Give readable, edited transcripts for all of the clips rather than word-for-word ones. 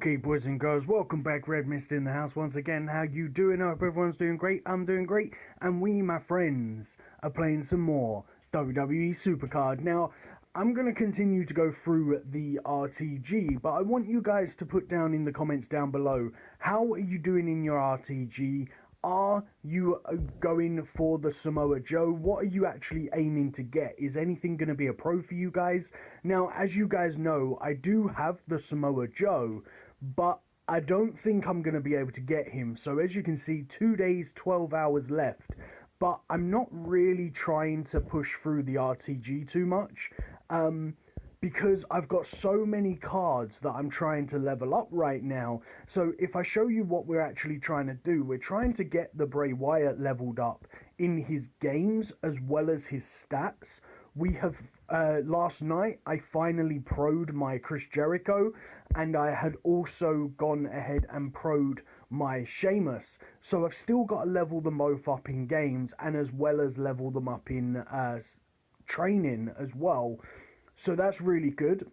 Okay, boys and girls, welcome back. Redmissed in the house once again. How you doing? I hope everyone's doing great. I'm doing great, and we, my friends, are playing some more WWE Supercard. Now, I'm going to continue to go through the RTG, but I want you guys to put down in the comments down below, how are you doing in your RTG? Are you going for the Samoa Joe? What are you actually aiming to get? Is anything going to be a pro for you guys? Now, as you guys know, I do have the Samoa Joe, but I don't think I'm going to be able to get him. So as you can see, 2 days, 12 hours left. But I'm not really trying to push through the RTG too much. Because I've got so many cards that I'm trying to level up right now. So if I show you what we're actually trying to do, we're trying to get the Bray Wyatt leveled up in his games as well as his stats. We have, last night, I finally pro'd my Chris Jericho, and I had also gone ahead and pro'd my Sheamus. So I've still got to level them both up in games, and as well as level them up in training as well. So that's really good.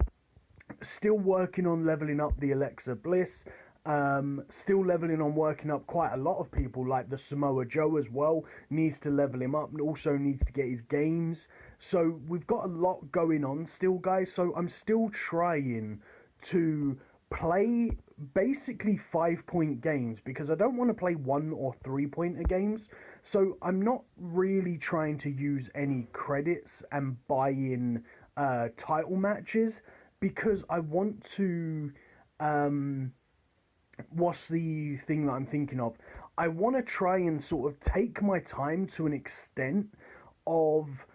Still working on leveling up the Alexa Bliss. Still leveling on working up quite a lot of people, like the Samoa Joe as well. Needs to level him up, and also needs to get his games. So we've got a lot going on still, guys. So I'm still trying to play basically 5-point games, because I don't want to play 1 or 3-pointer games. So I'm not really trying to use any credits and buy in title matches, because I want to what's the thing that I'm thinking of? I want to try and sort of take my time to an extent of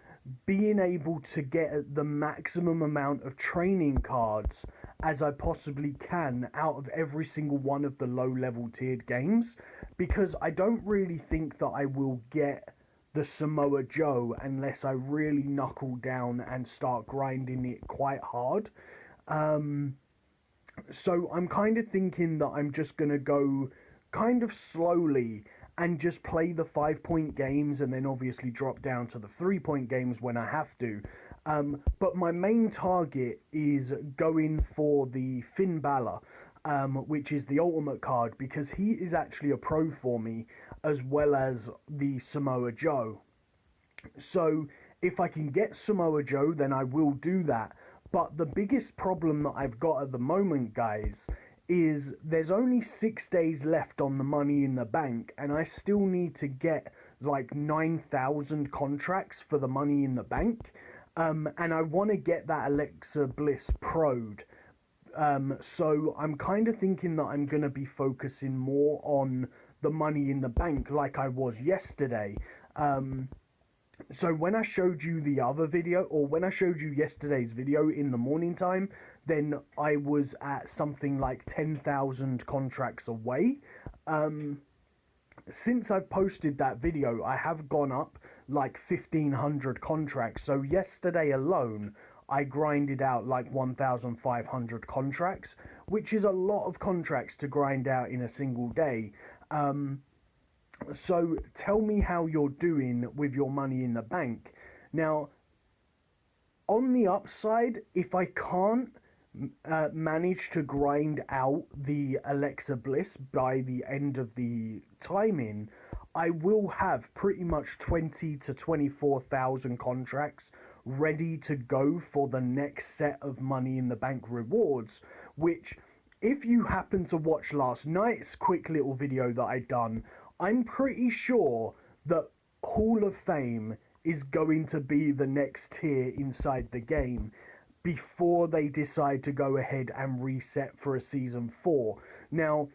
being able to get the maximum amount of training cards as I possibly can out of every single one of the low level tiered games, because I don't really think that I will get the Samoa Joe unless I really knuckle down and start grinding it quite hard. So I'm kind of thinking that I'm just going to go kind of slowly and just play the 5-point games, and then obviously drop down to the 3-point games when I have to. But my main target is going for the Finn Balor, which is the Ultimate card, because he is actually a pro for me, as well as the Samoa Joe. So if I can get Samoa Joe, then I will do that. But the biggest problem that I've got at the moment, guys, is there's only 6 days left on the Money in the Bank, and I still need to get like 9,000 contracts for the Money in the Bank. And I want to get that Alexa Bliss pro'd. So I'm kind of thinking that I'm going to be focusing more on the Money in the Bank like I was yesterday. So when I showed you the other video, or when I showed you yesterday's video in the morning time, then I was at something like 10,000 contracts away. Since I've posted that video, I have gone up like 1,500 contracts. So yesterday alone, I grinded out like 1,500 contracts, which is a lot of contracts to grind out in a single day. So tell me how you're doing with your Money in the Bank. Now, on the upside, if I can't manage to grind out the Alexa Bliss by the end of the timing, I will have pretty much 20 to 24,000 contracts ready to go for the next set of Money in the Bank rewards, which, if you happen to watch last night's quick little video that I done, I'm pretty sure that Hall of Fame is going to be the next tier inside the game before they decide to go ahead and reset for a Season 4. Now,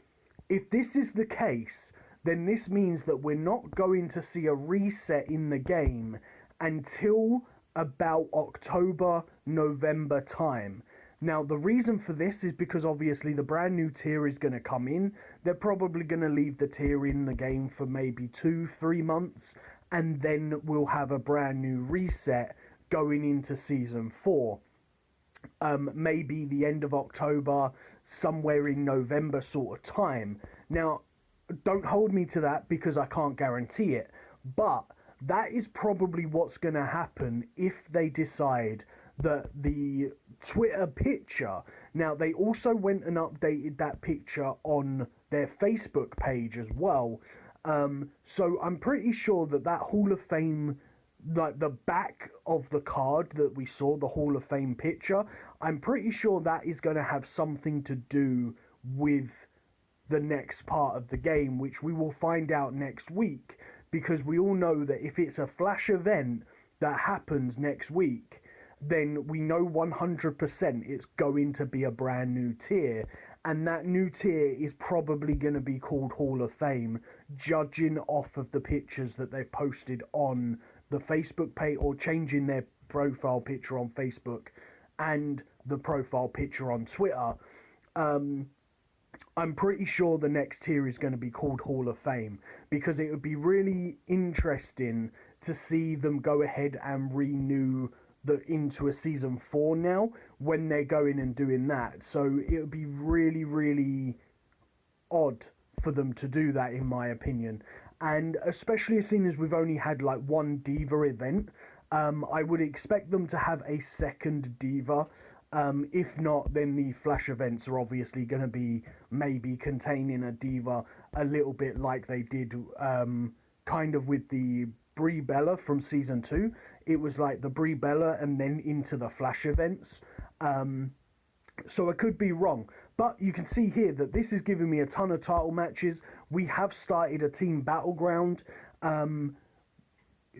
if this is the case, then this means that we're not going to see a reset in the game until about October, November time. Now, the reason for this is because obviously the brand new tier is going to come in. They're probably going to leave the tier in the game for maybe 2-3 months, and then we'll have a brand new reset going into Season 4. Maybe the end of October, somewhere in November sort of time. Now, don't hold me to that because I can't guarantee it, but that is probably what's going to happen if they decide the Twitter picture. Now they also went and updated that picture on their Facebook page as well. So I'm pretty sure that that Hall of Fame, like the back of the card that we saw, the Hall of Fame picture, I'm pretty sure that is going to have something to do with the next part of the game, which we will find out next week, because we all know that if it's a flash event that happens next week, then we know 100% it's going to be a brand new tier, and that new tier is probably going to be called Hall of Fame, judging off of the pictures that they've posted on the Facebook page, or changing their profile picture on Facebook and the profile picture on Twitter. I'm pretty sure the next tier is going to be called Hall of Fame, because it would be really interesting to see them go ahead and renew into a season 4 now, when they're going and doing that. So it would be really, really odd for them to do that, in my opinion. And especially as soon as we've only had like one Diva event, I would expect them to have a second Diva. If not, then the Flash events are obviously going to be maybe containing a Diva, a little bit like they did kind of with the Brie Bella from Season 2. It was like the Brie Bella and then into the Flash events. So I could be wrong. But you can see here that this is giving me a ton of title matches. We have started a team battleground,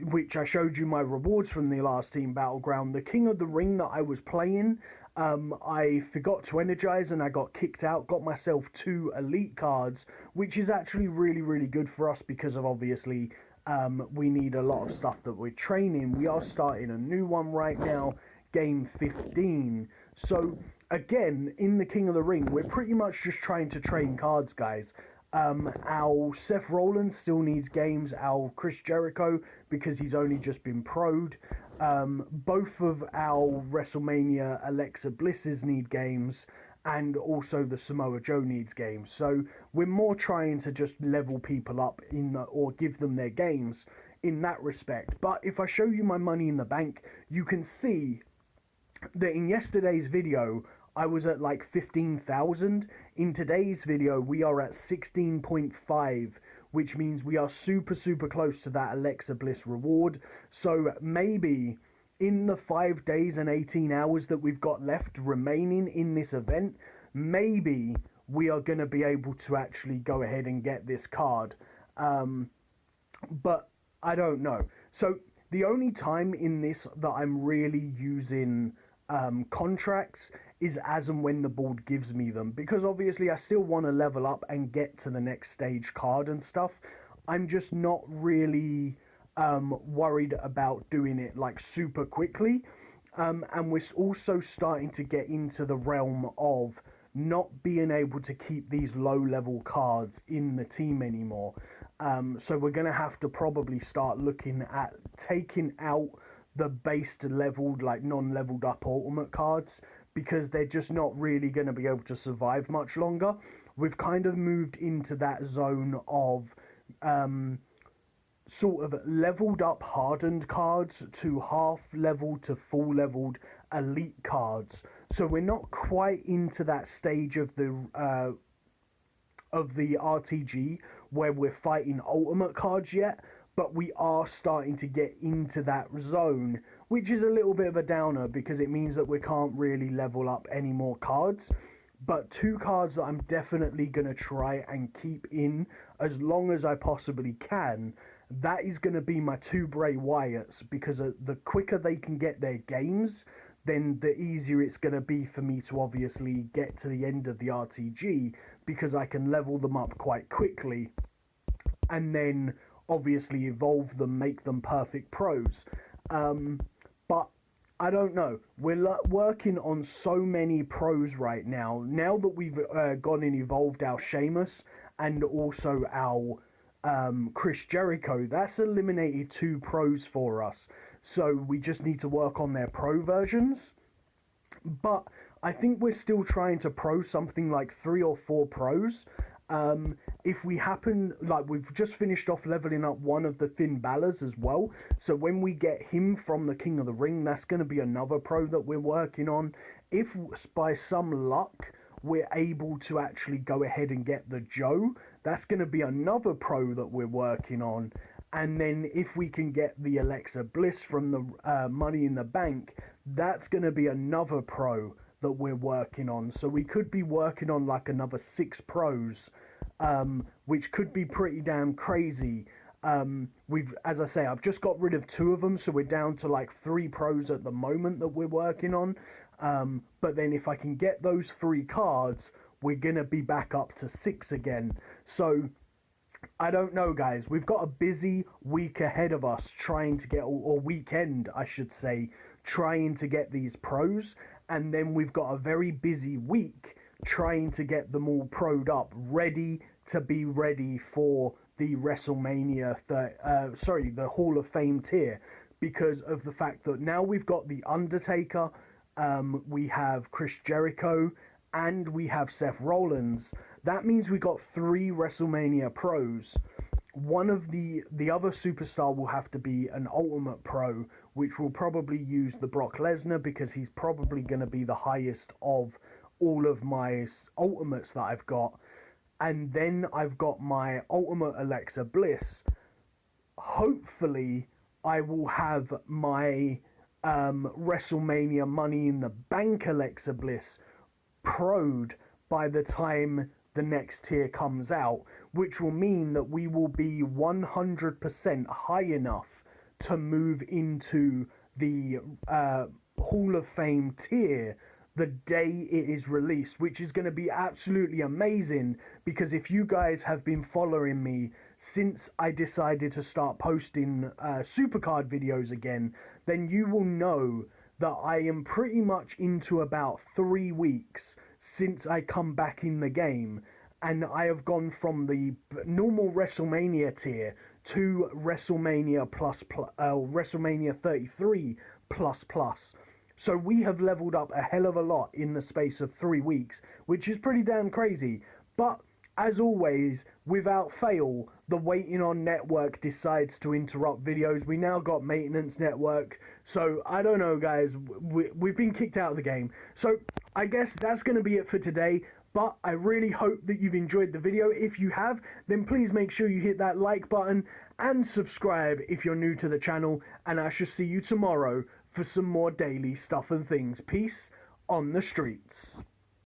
which I showed you my rewards from the last team battleground. The King of the Ring that I was playing, I forgot to energize and I got kicked out. Got myself 2 elite cards, which is actually really, really good for us, because of obviously we need a lot of stuff that we're training. We are starting a new one right now, game 15. So again, in the King of the Ring, we're pretty much just trying to train cards, guys. Our Seth Rollins still needs games. Our Chris Jericho, because he's only just been pro'd. Both of our WrestleMania Alexa Blisses need games, and also the Samoa Joe needs games. So we're more trying to just level people up or give them their games in that respect. But if I show you my money in the bank, you can see that in yesterday's video I was at like 15,000. In today's video we are at 16.5, which means we are super, super close to that Alexa Bliss reward. So maybe in the 5 days and 18 hours that we've got left remaining in this event, maybe we are going to be able to actually go ahead and get this card. But I don't know. So the only time in this that I'm really using contracts is as and when the board gives me them, because obviously I still want to level up and get to the next stage card and stuff. I'm just not really worried about doing it like super quickly, and we're also starting to get into the realm of not being able to keep these low level cards in the team anymore. So we're going to have to probably start looking at taking out the based leveled, like non-leveled up ultimate cards, because they're just not really going to be able to survive much longer. We've kind of moved into that zone of sort of leveled up hardened cards to half leveled to full leveled elite cards. So we're not quite into that stage of the RTG where we're fighting ultimate cards yet, but we are starting to get into that zone, which is a little bit of a downer because it means that we can't really level up any more cards. But 2 cards that I'm definitely going to try and keep in as long as I possibly can, that is going to be my 2 Bray Wyatts, because the quicker they can get their games, then the easier it's going to be for me to obviously get to the end of the RTG, because I can level them up quite quickly and then obviously evolve them, make them perfect pros. But I don't know. We're working on so many pros right now. Now that we've gone and evolved our Sheamus and also our Chris Jericho, that's eliminated 2 pros for us. So we just need to work on their pro versions. But I think we're still trying to pro something like 3 or 4 pros. If we happen, like we've just finished off leveling up one of the Finn Balor's as well, so when we get him from the King of the Ring, that's going to be another pro that we're working on. If by some luck we're able to actually go ahead and get the Joe, that's going to be another pro that we're working on. And then if we can get the Alexa Bliss from the Money in the Bank, that's going to be another pro that we're working on. So we could be working on like another 6 pros, which could be pretty damn crazy. As I say, I've just got rid of 2 of them, so we're down to like 3 pros at the moment that we're working on. But then if I can get those 3 cards, we're going to be back up to 6 again. So I don't know, guys. We've got a busy week ahead of us trying to get, or weekend, I should say, trying to get these pros. And then we've got a very busy week trying to get them all pro'd up, ready to be ready for the WrestleMania, the Hall of Fame tier, because of the fact that now we've got The Undertaker, we have Chris Jericho, and we have Seth Rollins. That means we got 3 WrestleMania pros. One of the other superstar will have to be an Ultimate Pro, which will probably use the Brock Lesnar, because he's probably going to be the highest of all of my Ultimates that I've got. And then I've got my Ultimate Alexa Bliss. Hopefully, I will have my WrestleMania Money in the Bank Alexa Bliss pro'd by the time the next tier comes out, which will mean that we will be 100% high enough to move into the Hall of Fame tier the day it is released, which is going to be absolutely amazing, because if you guys have been following me since I decided to start posting supercard videos again, then you will know that I am pretty much into about 3 weeks since I come back in the game, and I have gone from the normal WrestleMania tier to WrestleMania WrestleMania 33 plus. So we have leveled up a hell of a lot in the space of 3 weeks, which is pretty damn crazy. But as always, without fail, the Waiting On Network decides to interrupt videos. We now got Maintenance Network. So I don't know, guys. We've been kicked out of the game. So I guess that's going to be it for today. But I really hope that you've enjoyed the video. If you have, then please make sure you hit that like button and subscribe if you're new to the channel. And I shall see you tomorrow for some more daily stuff and things. Peace on the streets.